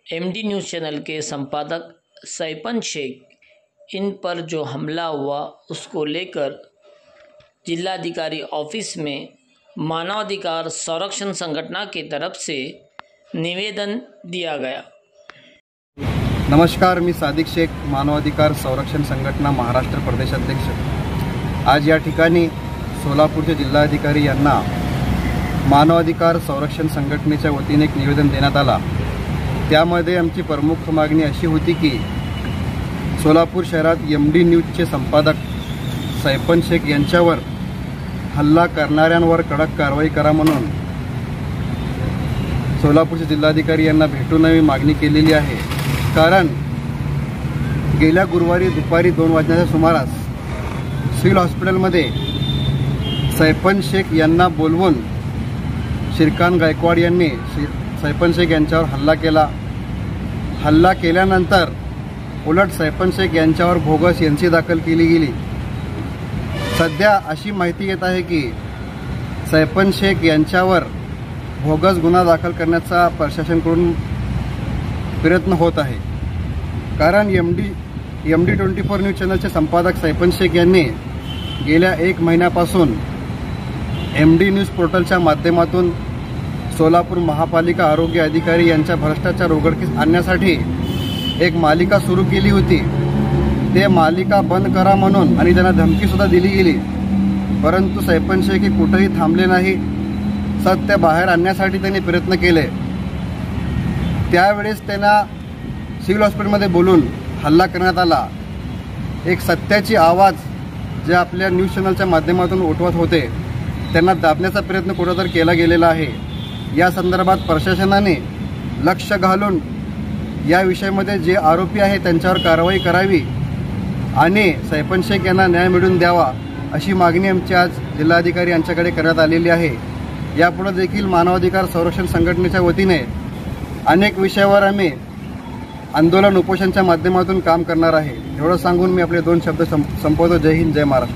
MD news channel के संपादक siphon Shaikh in पर जो हमला हुआ उसको लेकर जिलाधिकारी ऑफिस में मानवाधिकार संरक्षण संगठन की तरफ से निवेदन दिया गया। नमस्कार, मी सादिक शेख, मानवाधिकार संरक्षण संघटना महाराष्ट्र प्रदेश अध्यक्ष। आज या ठिकाणी सोलापूरचे जिल्हाधिकारी यांना मानवाधिकार संरक्षण संघटनेच्या वतीने एक निवेदन देण्यात आला। त्यामध्ये आमची प्रमुख मागणी अशी होती की सोलापूर शहरात एमडी न्यूजचे संपादक सैफन शेख यांच्यावर हल्ला करणाऱ्यांवर कडक कारवाई करा म्हणून सोलापूरचे जिल्हाधिकारी यांना भेटून आम्ही मागणी केलेली आहे। कारण गेल्या गुरुवारी दुपारी 2 वाजण्याच्या सुमारास सिव्हिल हॉस्पिटलमध्ये सैफन शेख यांना बोलवून श्रीकांत गायकवाड यांनी सैफन शेख यांच्यावर हल्ला केल्यानंतर उलट सैफन शेख यांच्यावर बोगस एनसी दाखल केली गेली। सध्या अशी माहिती येत आहे की सैफन शेख यांच्यावर बोगस गुन्हा दाखल करण्याचा प्रशासनाकडून प्रयत्न होत आहे। कारण एमडी 24 न्यूज चॅनलचे संपादक सैफन शेख यांनी गेल्या 1 महिन्यापासून एमडी न्यूज पोर्टलच्या माध्यमातून सोलापूर महापालिका आरोग्य अधिकारी यांच्या भ्रष्टाचार उघडकीस आणण्यासाठी एक मालिका सुरू केली होती। ते मालिका बंद करा म्हणून आणि त्यांना धमकी सुद्धा दिली गेली, परंतु सैफन शेख हे कुठेही थांबले नाही। सत्य बाहेर आणण्यासाठी त्यांनी प्रयत्न केले। त्यावेळेस त्यांना सिव्हिल हॉस्पिटलमध्ये बोलून हल्ला करण्यात आला। एक सत्याची आवाज जे आपल्या न्यूज चॅनलच्या माध्यमातून उठवत होते त्यांना दाबण्याचा प्रयत्न कुठेतरी केला गेलेला आहे। या संदर्भात प्रशासनाने लक्ष घालून या विषयामध्ये जे आरोपी आहेत त्यांच्यावर कारवाई करावी आणि सैफन शेख यांना न्याय मिळवून द्यावा अशी मागणी आमची आज जिल्हाधिकारी यांच्याकडे करण्यात आलेली आहे। यापुढे देखील मानवाधिकार संरक्षण संघटनेच्या वतीने अनेक विषयावर आम्ही आंदोलन उपोषणच्या माध्यमातून काम करणार आहे। एवढं सांगून मी आपले 2 शब्द संपवतो। जय हिंद, जय महाराष्ट्र।